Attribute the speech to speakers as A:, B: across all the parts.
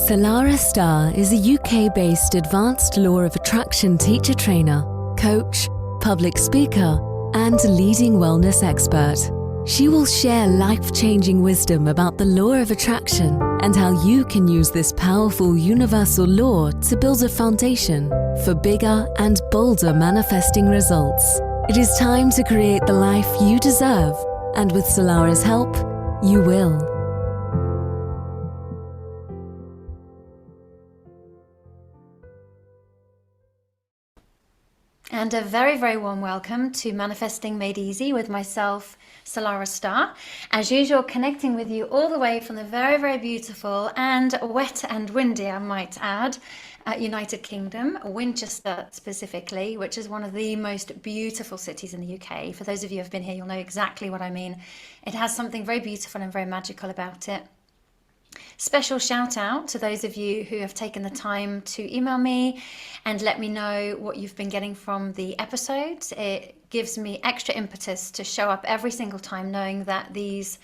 A: Salarah Starre is a UK-based advanced law of attraction teacher trainer, coach, public speaker, and leading wellness expert. She will share life-changing wisdom about the law of attraction and how you can use this powerful universal law to build a foundation for bigger and bolder manifesting results. It is time to create the life you deserve, and with Salarah's help, you will.
B: And a very, very warm welcome to Manifesting Made Easy with myself, Salarah Starre. As usual, connecting with you all the way from the very, very beautiful and wet and windy, I might add, United Kingdom, Winchester specifically, which is one of the most beautiful cities in the UK. For those of you who have been here, you'll know exactly what I mean. It has something very beautiful and very magical about it. Special shout out to those of you who have taken the time to email me and let me know what you've been getting from the episodes. It gives me extra impetus to show up every single time, knowing that these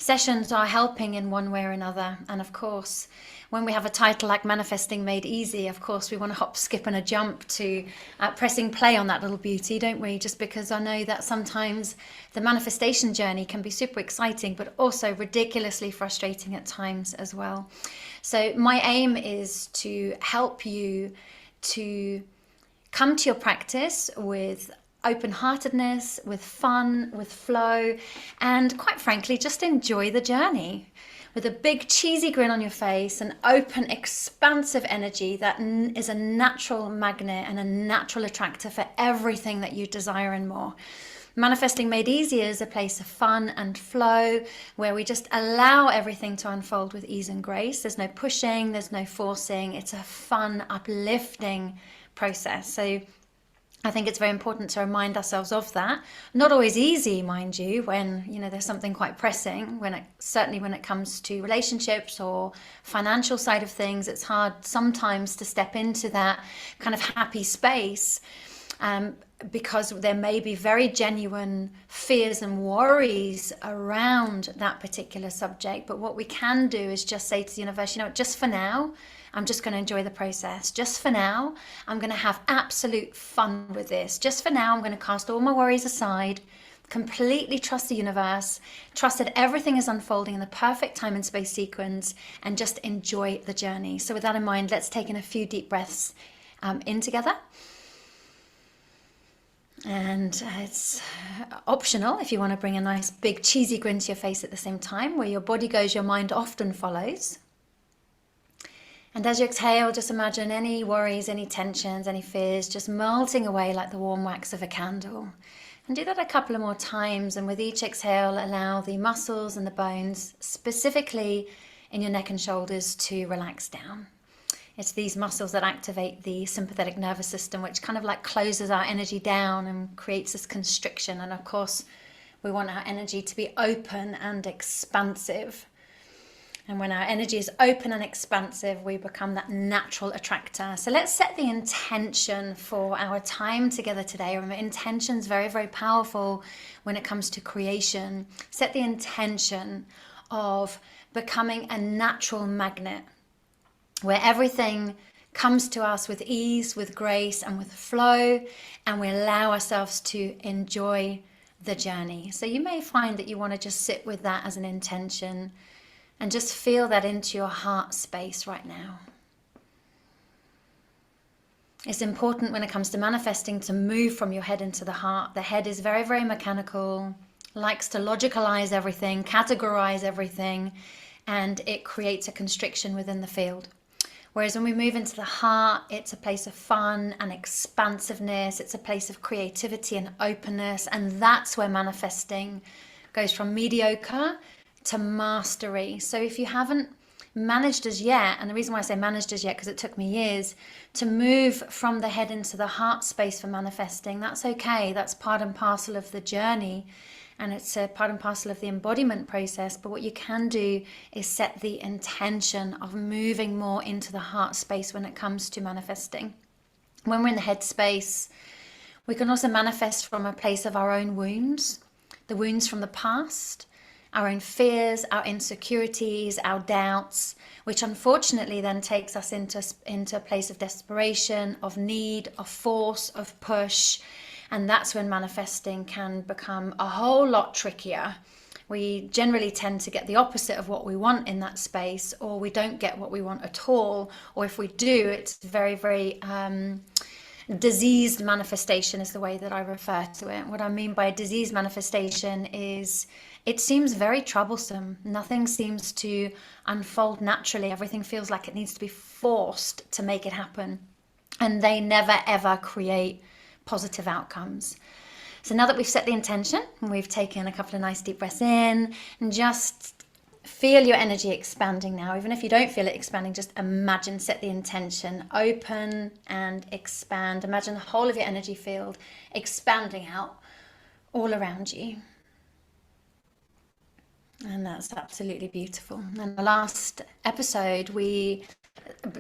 B: sessions are helping in one way or another. And of course, when we have a title like Manifesting Made Easy, of course, we want to hop, skip and a jump to pressing play on that little beauty, don't we? Just because I know that sometimes the manifestation journey can be super exciting, but also ridiculously frustrating at times as well. So my aim is to help you to come to your practice with open-heartedness, with fun, with flow, and quite frankly, just enjoy the journey with a big cheesy grin on your face, an open, expansive energy that is a natural magnet and a natural attractor for everything that you desire and more. Manifesting Made Easy is a place of fun and flow where we just allow everything to unfold with ease and grace. There's no pushing, there's no forcing. It's a fun, uplifting process. So I think it's very important to remind ourselves of that. Not always easy, mind you, when there's something quite pressing. Certainly when it comes to relationships or financial side of things, it's hard sometimes to step into that kind of happy space because there may be very genuine fears and worries around that particular subject. But what we can do is just say to the universe, just for now, I'm just going to enjoy the process. Just for now, I'm going to have absolute fun with this. Just for now, I'm going to cast all my worries aside, completely trust the universe, trust that everything is unfolding in the perfect time and space sequence, and just enjoy the journey. So with that in mind, let's take in a few deep breaths in together. And it's optional if you want to bring a nice big cheesy grin to your face at the same time. Where your body goes, your mind often follows. And as you exhale, just imagine any worries, any tensions, any fears just melting away like the warm wax of a candle. And do that a couple of more times. And with each exhale, allow the muscles and the bones, specifically in your neck and shoulders, to relax down. It's these muscles that activate the sympathetic nervous system, which kind of like closes our energy down and creates this constriction. And of course, we want our energy to be open and expansive. And when our energy is open and expansive, we become that natural attractor. So let's set the intention for our time together today. Remember, intention's very, very powerful when it comes to creation. Set the intention of becoming a natural magnet where everything comes to us with ease, with grace, and with flow, and we allow ourselves to enjoy the journey. So you may find that you want to just sit with that as an intention and just feel that into your heart space right now. It's important when it comes to manifesting to move from your head into the heart. The head is very, very mechanical, likes to logicalize everything, categorize everything, and it creates a constriction within the field. Whereas when we move into the heart, it's a place of fun and expansiveness. It's a place of creativity and openness. And that's where manifesting goes from mediocre to mastery. So if you haven't managed as yet, and the reason why I say managed as yet, because it took me years to move from the head into the heart space for manifesting, that's okay. That's part and parcel of the journey. And it's a part and parcel of the embodiment process. But what you can do is set the intention of moving more into the heart space when it comes to manifesting. When we're in the head space, we can also manifest from a place of our own wounds, the wounds from the past, our own fears, our insecurities, our doubts, which unfortunately then takes us into a place of desperation, of need, of force, of push. And that's when manifesting can become a whole lot trickier. We generally tend to get the opposite of what we want in that space, or we don't get what we want at all. Or if we do, it's very, very diseased manifestation is the way that I refer to it. What I mean by diseased manifestation is it seems very troublesome. Nothing seems to unfold naturally. Everything feels like it needs to be forced to make it happen. And they never, ever create positive outcomes. So now that we've set the intention and we've taken a couple of nice deep breaths in, and just feel your energy expanding now. Even if you don't feel it expanding, just imagine, set the intention, open and expand. Imagine the whole of your energy field expanding out all around you. And that's absolutely beautiful. And the last episode,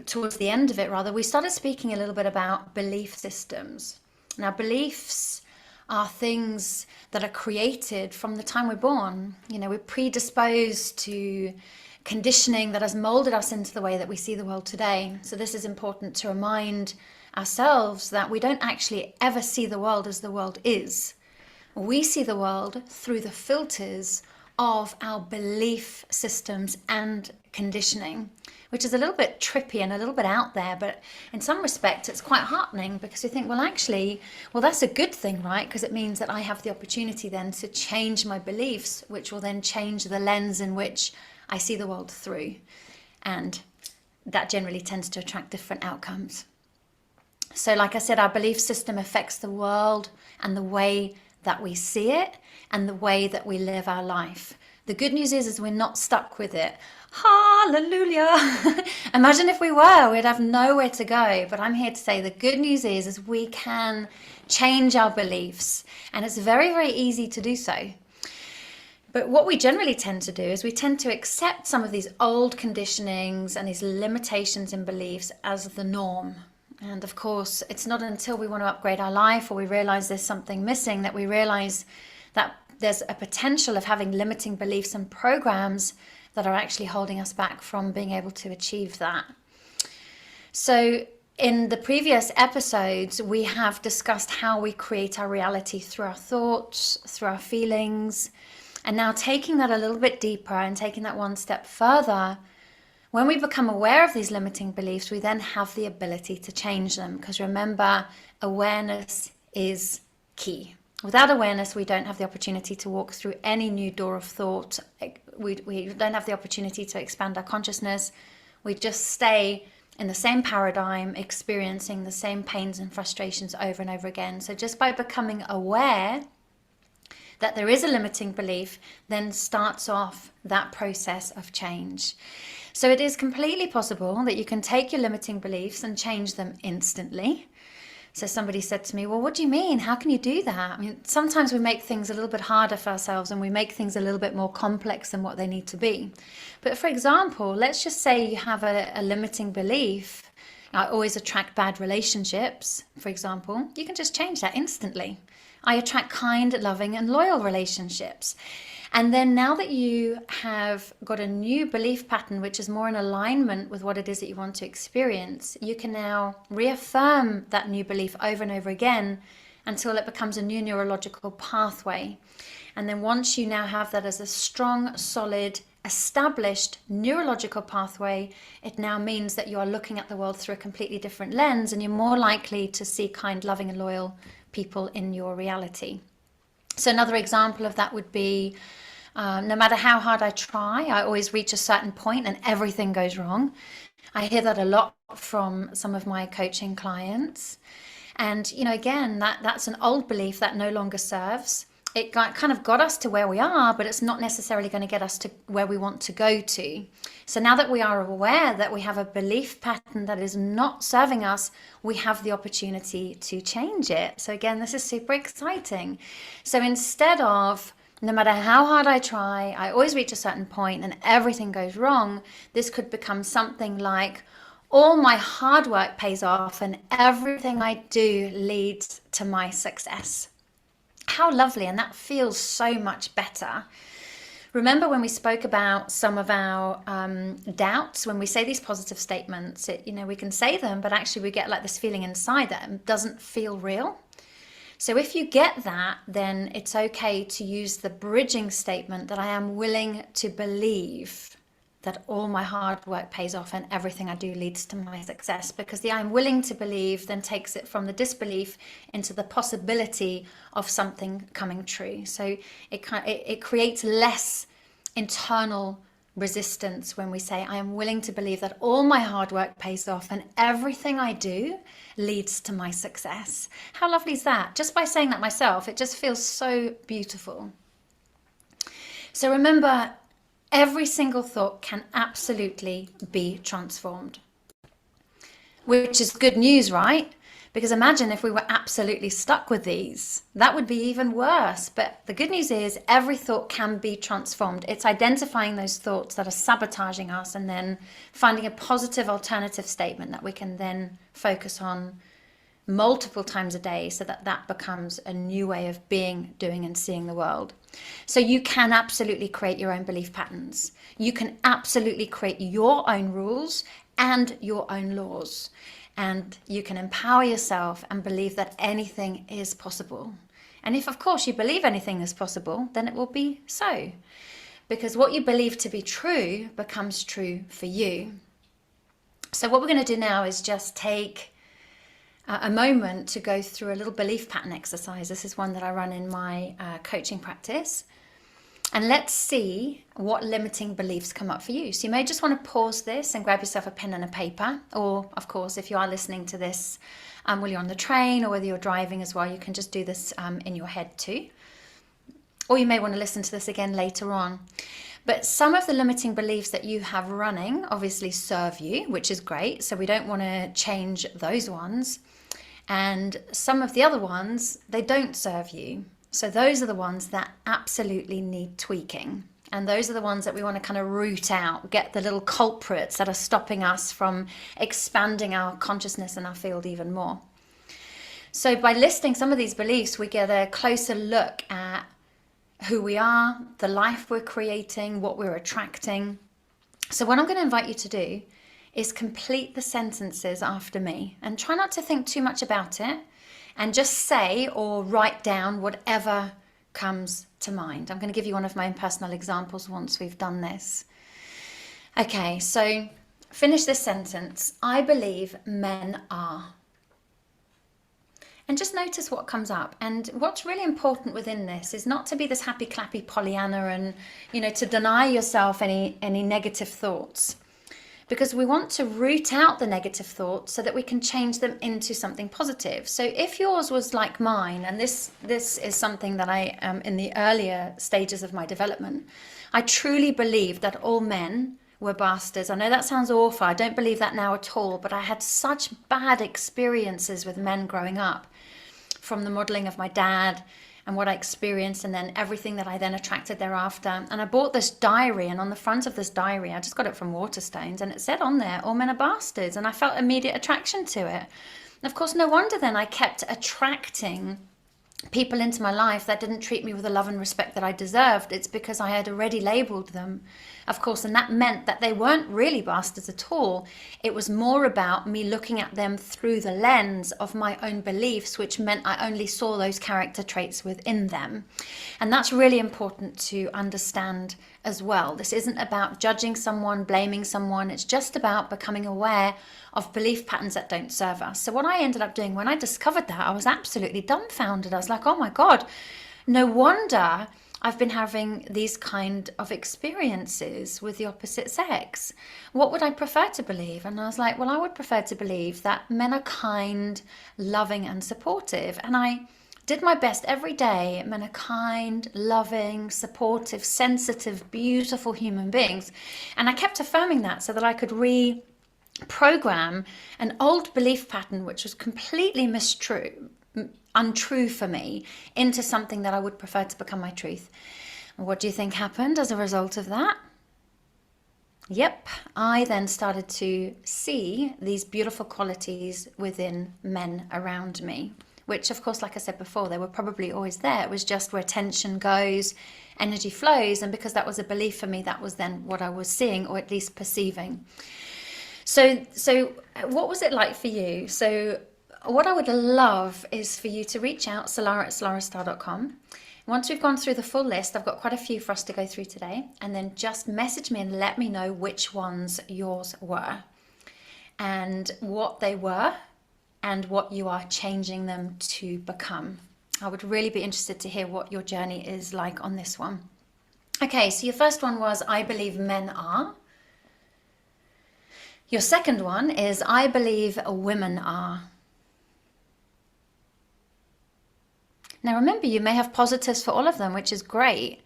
B: towards the end of it rather, we started speaking a little bit about belief systems. Now, beliefs are things that are created from the time we're born. You know, we're predisposed to conditioning that has molded us into the way that we see the world today. So this is important to remind ourselves that we don't actually ever see the world as the world is. We see the world through the filters of our belief systems and conditioning, which is a little bit trippy and a little bit out there, but in some respects it's quite heartening, because we think, well, actually, that's a good thing, right? Because it means that I have the opportunity then to change my beliefs, which will then change the lens in which I see the world through. And that generally tends to attract different outcomes. So like I said, our belief system affects the world and the way that we see it and the way that we live our life. The good news is we're not stuck with it. Hallelujah. Imagine if we were, we'd have nowhere to go. But I'm here to say the good news is we can change our beliefs, and it's very, very easy to do so. But what we generally tend to do is we tend to accept some of these old conditionings and these limitations in beliefs as the norm. And of course, it's not until we want to upgrade our life or we realize there's something missing that we realize that there's a potential of having limiting beliefs and programs that are actually holding us back from being able to achieve that. So in the previous episodes, we have discussed how we create our reality through our thoughts, through our feelings. And now taking that a little bit deeper and taking that one step further, when we become aware of these limiting beliefs, we then have the ability to change them. Because remember, awareness is key. Without awareness, we don't have the opportunity to walk through any new door of thought. We don't have the opportunity to expand our consciousness. We just stay in the same paradigm, experiencing the same pains and frustrations over and over again. So just by becoming aware that there is a limiting belief, then starts off that process of change. So it is completely possible that you can take your limiting beliefs and change them instantly. So somebody said to me, well, what do you mean? How can you do that? I mean, sometimes we make things a little bit harder for ourselves and we make things a little bit more complex than what they need to be. But for example, let's just say you have a limiting belief. I always attract bad relationships, for example. You can just change that instantly. I attract kind, loving, and loyal relationships. And then now that you have got a new belief pattern, which is more in alignment with what it is that you want to experience, you can now reaffirm that new belief over and over again until it becomes a new neurological pathway. And then once you now have that as a strong, solid, established neurological pathway, it now means that you are looking at the world through a completely different lens, and you're more likely to see kind, loving, and loyal people in your reality. So another example of that would be, no matter how hard I try, I always reach a certain point and everything goes wrong. I hear that a lot from some of my coaching clients. And, again, that's an old belief that no longer serves. It kind of got us to where we are, but it's not necessarily going to get us to where we want to go to. So now that we are aware that we have a belief pattern that is not serving us, we have the opportunity to change it. So again, this is super exciting. So instead of, no matter how hard I try, I always reach a certain point and everything goes wrong, this could become something like, all my hard work pays off and everything I do leads to my success. How lovely, and that feels so much better. Remember when we spoke about some of our doubts, when we say these positive statements, we can say them, but actually we get like this feeling inside that doesn't feel real. So if you get that, then it's okay to use the bridging statement that I am willing to believe that all my hard work pays off and everything I do leads to my success, because the I'm willing to believe then takes it from the disbelief into the possibility of something coming true. So it creates less internal resistance when we say I am willing to believe that all my hard work pays off and everything I do leads to my success. How lovely is that? Just by saying that myself, it just feels so beautiful. So remember, every single thought can absolutely be transformed, which is good news, right? Because imagine if we were absolutely stuck with these, that would be even worse. But the good news is every thought can be transformed. It's identifying those thoughts that are sabotaging us and then finding a positive alternative statement that we can then focus on multiple times a day, so that that becomes a new way of being, doing, and seeing the world. So you can absolutely create your own belief patterns. You can absolutely create your own rules and your own laws. And you can empower yourself and believe that anything is possible. And if, of course, you believe anything is possible, then it will be so. Because what you believe to be true becomes true for you. So what we're going to do now is just take a moment to go through a little belief pattern exercise. This is one that I run in my coaching practice. And let's see what limiting beliefs come up for you. So you may just want to pause this and grab yourself a pen and a paper. Or, of course, if you are listening to this while you're on the train or whether you're driving as well, you can just do this in your head too. Or you may want to listen to this again later on. But some of the limiting beliefs that you have running obviously serve you, which is great. So we don't want to change those ones. And some of the other ones, they don't serve you. So those are the ones that absolutely need tweaking. And those are the ones that we want to kind of root out, get the little culprits that are stopping us from expanding our consciousness and our field even more. So by listing some of these beliefs, we get a closer look at who we are, the life we're creating, what we're attracting. So what I'm going to invite you to do is complete the sentences after me and try not to think too much about it and just say or write down whatever comes to mind. I'm going to give you one of my own personal examples once we've done this. Okay, so finish this sentence. I believe men are. And just notice what comes up. And what's really important within this is not to be this happy clappy Pollyanna and, to deny yourself any negative thoughts. Because we want to root out the negative thoughts so that we can change them into something positive. So if yours was like mine, and this is something that I am in the earlier stages of my development, I truly believed that all men were bastards. I know that sounds awful. I don't believe that now at all, but I had such bad experiences with men growing up, from the modeling of my dad and what I experienced, and then everything that I then attracted thereafter. And I bought this diary, and on the front of this diary, I just got it from Waterstones, and it said on there, all men are bastards, and I felt immediate attraction to it. And of course, no wonder then I kept attracting people into my life that didn't treat me with the love and respect that I deserved. It's because I had already labeled them, of course, and that meant that they weren't really bastards at all. It was more about me looking at them through the lens of my own beliefs, which meant I only saw those character traits within them. And that's really important to understand as well. This isn't about judging someone, blaming someone. It's just about becoming aware of belief patterns that don't serve us. So what I ended up doing when I discovered that, I was absolutely dumbfounded. I was like, oh my God, no wonder I've been having these kind of experiences with the opposite sex. What would I prefer to believe? And I was like, well, I would prefer to believe that men are kind, loving, and supportive. And I did my best every day. Men are kind, loving, supportive, sensitive, beautiful human beings. And I kept affirming that so that I could reprogram an old belief pattern which was completely untrue for me, into something that I would prefer to become my truth. What do you think happened as a result of that? Yep, I then started to see these beautiful qualities within men around me, which of course, like I said before, they were probably always there. It was just where tension goes, energy flows. And because that was a belief for me, that was then what I was seeing, or at least perceiving. So what was it like for you? So what I would love is for you to reach out, salarah@salarahstar.com. Once we've gone through the full list, I've got quite a few for us to go through today, and then just message me and let me know which ones yours were and what they were and what you are changing them to become. I would really be interested to hear what your journey is like on this one. Okay, so your first one was, I believe men are. Your second one is, I believe women are. Now remember, you may have positives for all of them, which is great.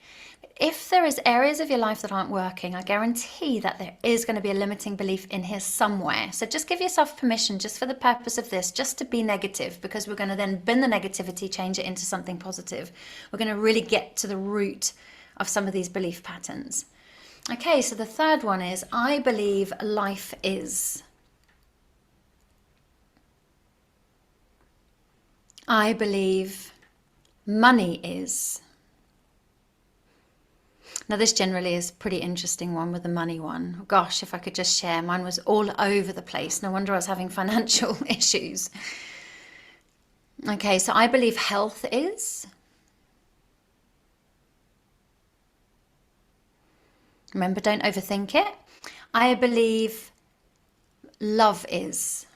B: If there is areas of your life that aren't working, I guarantee that there is going to be a limiting belief in here somewhere. So just give yourself permission, just for the purpose of this, just to be negative, because we're going to then bin the negativity, change it into something positive. We're going to really get to the root of some of these belief patterns. Okay, so the third one is, I believe life is. I believe money is. Now this generally is a pretty interesting one with the money one. Gosh, if I could just share, mine was all over the place. No wonder I was having financial issues. Okay, so I believe health is. Remember, don't overthink it. I believe love is.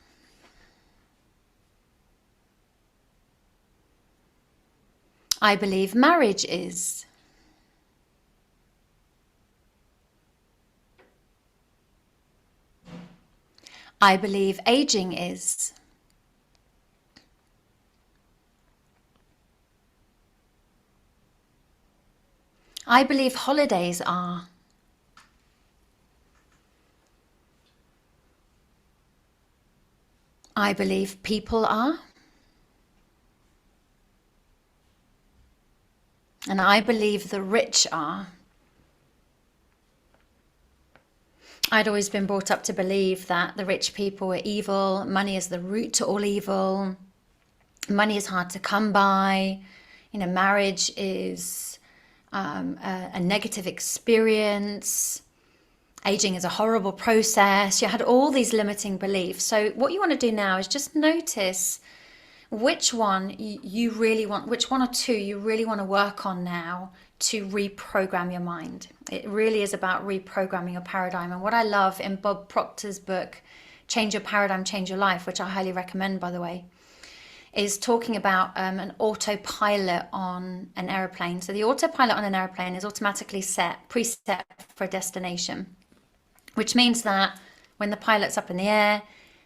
B: I believe marriage is. I believe aging is. I believe holidays are. I believe people are. And I believe the rich are. I'd always been brought up to believe that the rich people were evil. Money is the root to all evil. Money is hard to come by. You know, marriage is a negative experience. Aging is a horrible process. You had all these limiting beliefs. So what you want to do now is just notice which one you really want, which one or two you really want to work on now to reprogram your mind. It really is about reprogramming your paradigm. And what I love in Bob Proctor's book, Change Your Paradigm, Change Your Life, which I highly recommend, by the way, is talking about an autopilot on an airplane. So the autopilot on an airplane is automatically preset for a destination, which means that when the pilot's up in the air,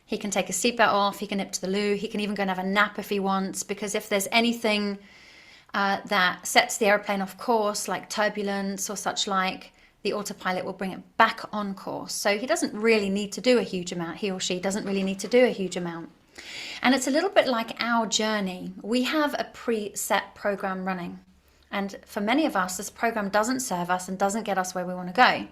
B: he can take his seatbelt off, he can nip to the loo, he can even go and have a nap if he wants, because if there's anything that sets the airplane off course, like turbulence or such like, the autopilot will bring it back on course. So he doesn't really need to do a huge amount, he or she doesn't really need to do a huge amount. And it's a little bit like our journey. We have a preset program running. And for many of us, this program doesn't serve us and doesn't get us where we want to go.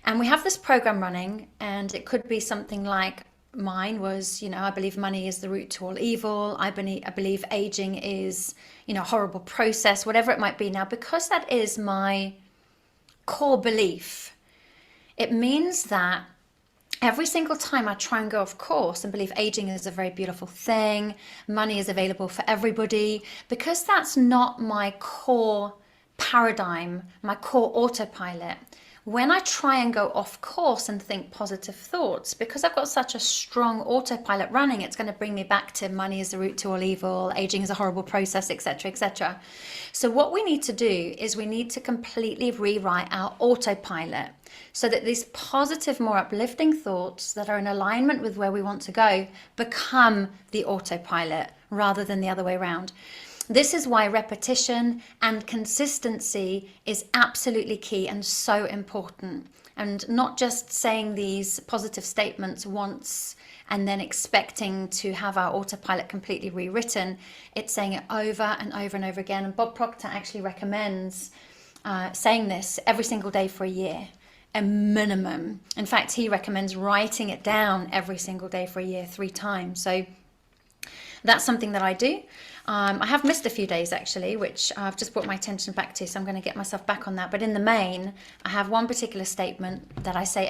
B: And we have this program running, and it could be something like, mine was, you know, I believe money is the root to all evil. I believe aging is, you know, a horrible process, whatever it might be. Now, because that is my core belief, it means that every single time I try and go off course and believe aging is a very beautiful thing, money is available for everybody, because that's not my core paradigm, my core autopilot. When I try and go off course and think positive thoughts, because I've got such a strong autopilot running, it's going to bring me back to money is the root to all evil, aging is a horrible process, etc., etc. So what we need to do is we need to completely rewrite our autopilot so that these positive, more uplifting thoughts that are in alignment with where we want to go become the autopilot rather than the other way around. This is why repetition and consistency is absolutely key and so important. And not just saying these positive statements once and then expecting to have our autopilot completely rewritten. It's saying it over and over and over again. And Bob Proctor actually recommends saying this every single day for a year, a minimum. In fact, he recommends writing it down every single day for a year, 3 times. So That's something that I do. I have missed a few days actually, which I've just brought my attention back to, so I'm going to get myself back on that. But in the main, I have one particular statement that I say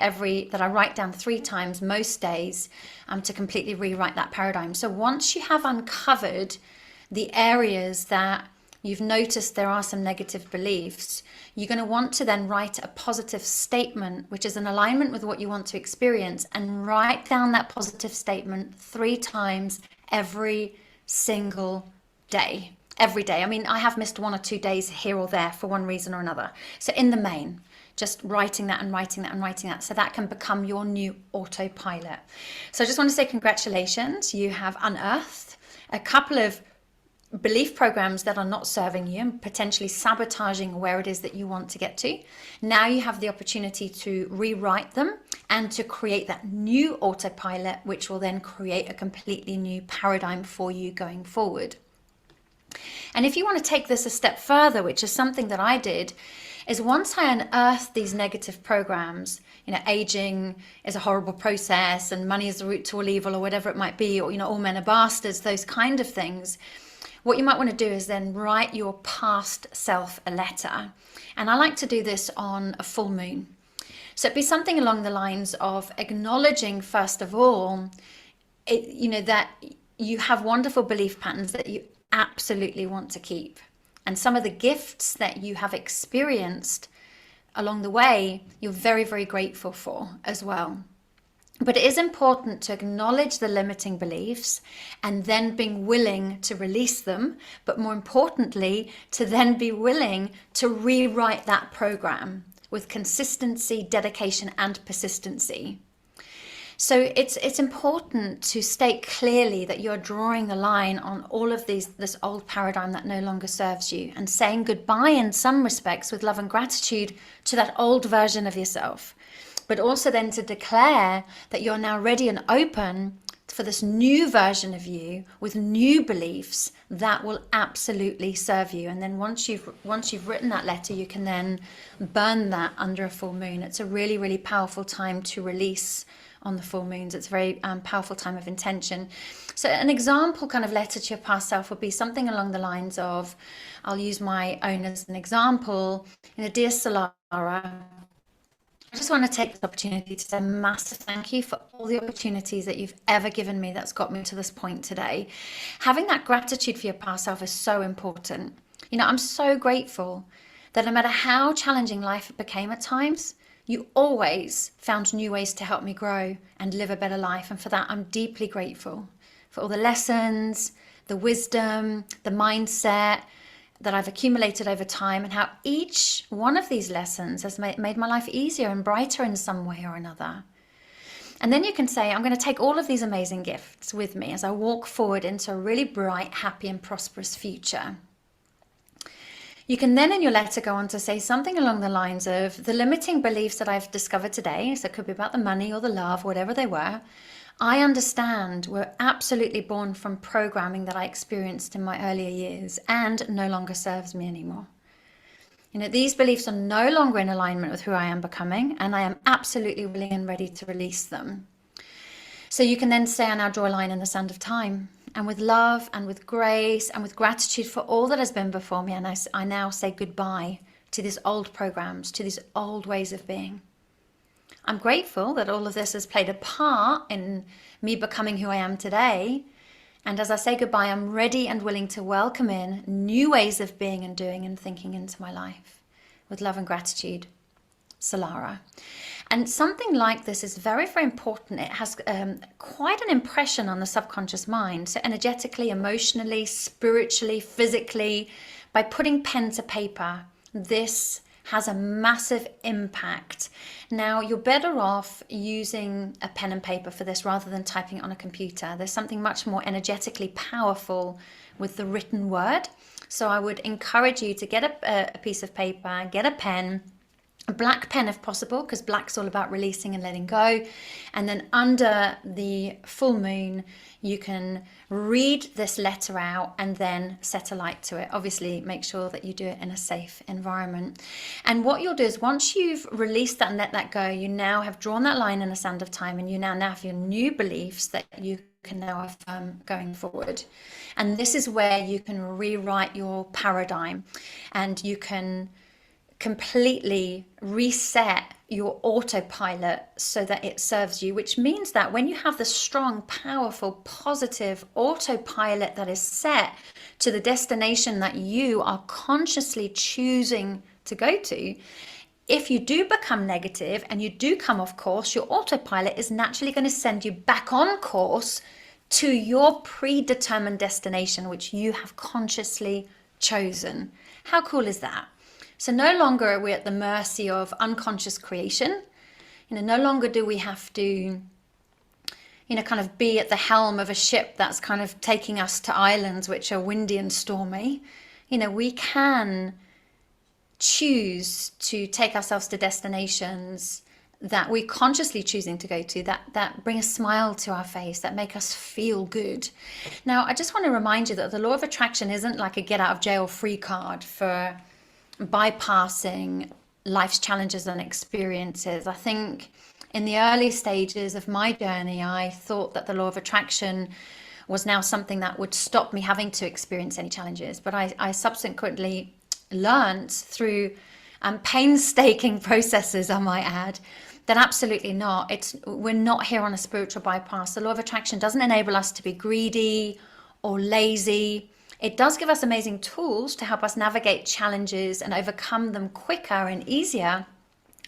B: that I write down 3 times most days, to completely rewrite that paradigm. So once you have uncovered the areas that you've noticed there are some negative beliefs, you're going to want to then write a positive statement, which is in alignment with what you want to experience, and write down that positive statement 3 times every single day. Every day. I mean, I have missed 1 or 2 days here or there for one reason or another. So in the main, just writing that and writing that and writing that, so that can become your new autopilot. So I just want to say congratulations. You have unearthed a couple of belief programs that are not serving you and potentially sabotaging where it is that you want to get to. Now you have the opportunity to rewrite them and to create that new autopilot, which will then create a completely new paradigm for you going forward. And if you want to take this a step further, which is something that I did, is once I unearthed these negative programs, aging is a horrible process and money is the root to all evil, or whatever it might be, or, all men are bastards, those kind of things. What you might want to do is then write your past self a letter. And I like to do this on a full moon. So it'd be something along the lines of acknowledging, first of all, that you have wonderful belief patterns that you absolutely want to keep. And some of the gifts that you have experienced along the way, you're very, very grateful for as well. But it is important to acknowledge the limiting beliefs and then being willing to release them. But more importantly, to then be willing to rewrite that program with consistency, dedication, and persistency. So it's important to state clearly that you're drawing the line on all of this old paradigm that no longer serves you, and saying goodbye in some respects with love and gratitude to that old version of yourself. But also then to declare that you're now ready and open for this new version of you with new beliefs that will absolutely serve you. And then once you've written that letter, you can then burn that under a full moon. It's a really, really powerful time to release on the full moons. It's a very powerful time of intention. So an example kind of letter to your past self would be something along the lines of, I'll use my own as an example, Dear Salarah, I just want to take this opportunity to say a massive thank you for all the opportunities that you've ever given me that's got me to this point today. Having that gratitude for your past self is so important. I'm so grateful that no matter how challenging life became at times, you always found new ways to help me grow and live a better life. And for that, I'm deeply grateful for all the lessons, the wisdom, the mindset that I've accumulated over time, and how each one of these lessons has made my life easier and brighter in some way or another. And then you can say, I'm going to take all of these amazing gifts with me as I walk forward into a really bright, happy, and prosperous future. You can then in your letter go on to say something along the lines of, the limiting beliefs that I've discovered today, so it could be about the money or the love, whatever they were, I understand were absolutely born from programming that I experienced in my earlier years and no longer serves me anymore. These beliefs are no longer in alignment with who I am becoming, and I am absolutely willing and ready to release them. So you can then say, I now draw a line in the sand of time, and with love and with grace and with gratitude for all that has been before me, and I now say goodbye to these old programs, to these old ways of being. I'm grateful that all of this has played a part in me becoming who I am today. And as I say goodbye, I'm ready and willing to welcome in new ways of being and doing and thinking into my life. With love and gratitude, Salarah. And something like this is very, very important. It has quite an impression on the subconscious mind. So energetically, emotionally, spiritually, physically, by putting pen to paper, this has a massive impact. Now, you're better off using a pen and paper for this rather than typing it on a computer. There's something much more energetically powerful with the written word. So I would encourage you to get a piece of paper, get a pen, a black pen if possible, because black's all about releasing and letting go. And then under the full moon, you can read this letter out and then set a light to it. Obviously, make sure that you do it in a safe environment. And what you'll do is once you've released that and let that go, you now have drawn that line in the sand of time, and you now have your new beliefs that you can now affirm going forward. And this is where you can rewrite your paradigm, and you can completely reset your autopilot so that it serves you, which means that when you have the strong, powerful, positive autopilot that is set to the destination that you are consciously choosing to go to, if you do become negative and you do come off course, your autopilot is naturally going to send you back on course to your predetermined destination, which you have consciously chosen. How cool is that? So no longer are we at the mercy of unconscious creation. No longer do we have to, kind of be at the helm of a ship that's kind of taking us to islands which are windy and stormy. We can choose to take ourselves to destinations that we're consciously choosing to go to, that bring a smile to our face, that make us feel good. Now, I just want to remind you that the law of attraction isn't like a get out of jail free card for bypassing life's challenges and experiences. I think in the early stages of my journey, I thought that the law of attraction was now something that would stop me having to experience any challenges. But I subsequently learned through painstaking processes, I might add, that absolutely not. We're not here on a spiritual bypass. The law of attraction doesn't enable us to be greedy or lazy. It does give us amazing tools to help us navigate challenges and overcome them quicker and easier,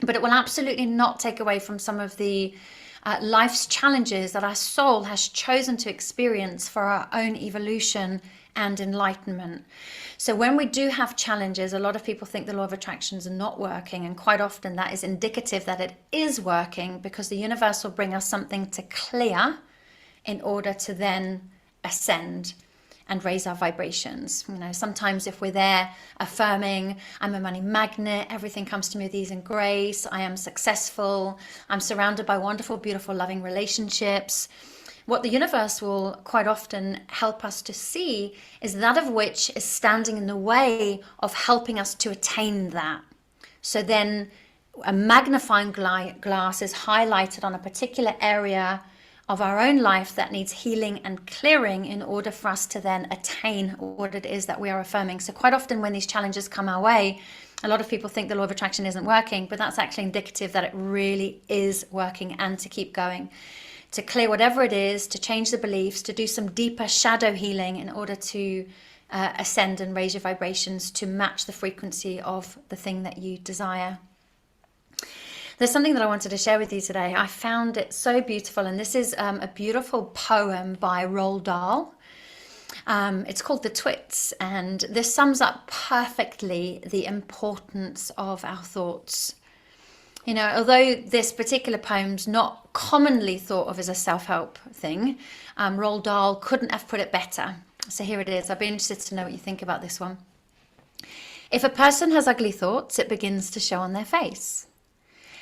B: but it will absolutely not take away from some of the life's challenges that our soul has chosen to experience for our own evolution and enlightenment. So when we do have challenges, a lot of people think the law of attractions are not working, and quite often that is indicative that it is working, because the universe will bring us something to clear in order to then ascend and raise our vibrations. Sometimes if we're there affirming, I'm a money magnet, everything comes to me with ease and grace, I am successful, I'm surrounded by wonderful, beautiful, loving relationships, what the universe will quite often help us to see is that of which is standing in the way of helping us to attain that. So then a magnifying glass is highlighted on a particular area of our own life that needs healing and clearing in order for us to then attain what it is that we are affirming. So quite often when these challenges come our way, a lot of people think the law of attraction isn't working, but that's actually indicative that it really is working, and to keep going, to clear whatever it is, to change the beliefs, to do some deeper shadow healing in order to ascend and raise your vibrations to match the frequency of the thing that you desire. There's something that I wanted to share with you today. I found it so beautiful, and this is a beautiful poem by Roald Dahl. It's called The Twits, and this sums up perfectly the importance of our thoughts. Although this particular poem's not commonly thought of as a self-help thing, Roald Dahl couldn't have put it better. So here it is. I'd be interested to know what you think about this one. If a person has ugly thoughts, it begins to show on their face.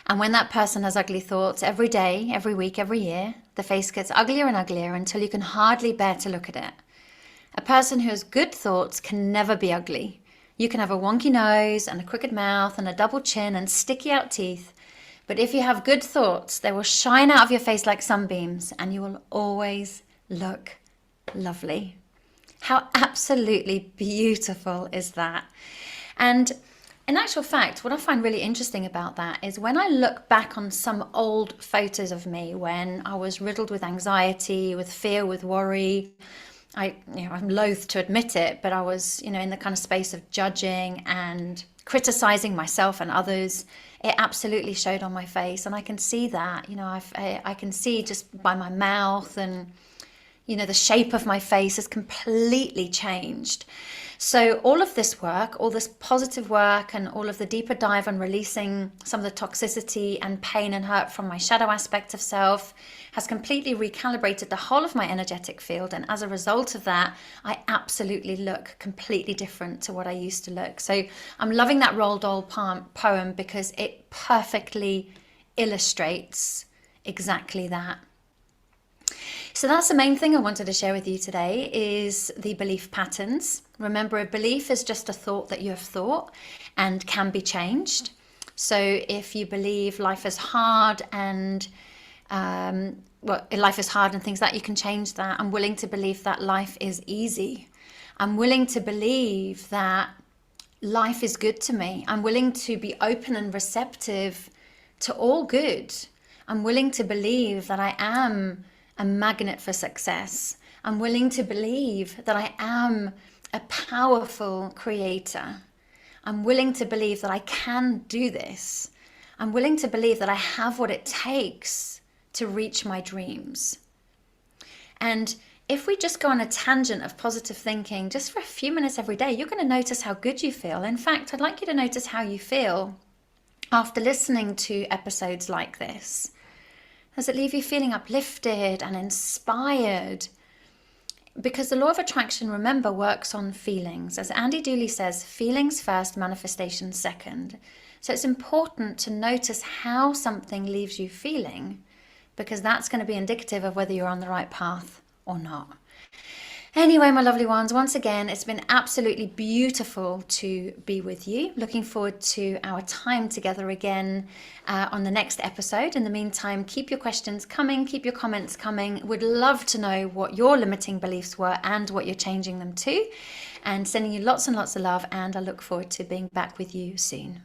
B: And when that person has ugly thoughts every day, every week, every year, the face gets uglier and uglier until you can hardly bear to look at it. A person who has good thoughts can never be ugly. You can have a wonky nose and a crooked mouth and a double chin and sticky out teeth. But if you have good thoughts, they will shine out of your face like sunbeams, and you will always look lovely. How absolutely beautiful is that? And in actual fact, what I find really interesting about that is when I look back on some old photos of me when I was riddled with anxiety, with fear, with worry, I'm loath to admit it, but I was, in the kind of space of judging and criticizing myself and others. It absolutely showed on my face, and I can see that. I can see just by my mouth and the shape of my face has completely changed. So all of this work, all this positive work, and all of the deeper dive on releasing some of the toxicity and pain and hurt from my shadow aspect of self has completely recalibrated the whole of my energetic field. And as a result of that, I absolutely look completely different to what I used to look. So I'm loving that Roald Dahl poem because it perfectly illustrates exactly that. So that's the main thing I wanted to share with you today, is the belief patterns. Remember, a belief is just a thought that you have thought and can be changed. So if you believe life is hard and life is hard and things like that, you can change that. I'm willing to believe that life is easy. I'm willing to believe that life is good to me. I'm willing to be open and receptive to all good. I'm willing to believe that I am a magnet for success. I'm willing to believe that I am a powerful creator. I'm willing to believe that I can do this. I'm willing to believe that I have what it takes to reach my dreams. And if we just go on a tangent of positive thinking just for a few minutes every day, you're going to notice how good you feel. In fact, I'd like you to notice how you feel after listening to episodes like this. Does it leave you feeling uplifted and inspired? Because the law of attraction, remember, works on feelings. As Andy Dooley says, feelings first, manifestation second. So it's important to notice how something leaves you feeling, because that's going to be indicative of whether you're on the right path or not. Anyway, my lovely ones, once again, it's been absolutely beautiful to be with you. Looking forward to our time together again on the next episode. In the meantime, keep your questions coming, keep your comments coming. Would love to know what your limiting beliefs were and what you're changing them to. And sending you lots and lots of love, and I look forward to being back with you soon.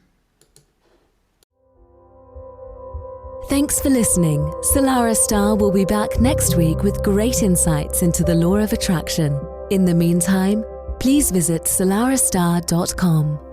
A: Thanks for listening. Salarah Starre will be back next week with great insights into the law of attraction. In the meantime, please visit salarahstarre.com.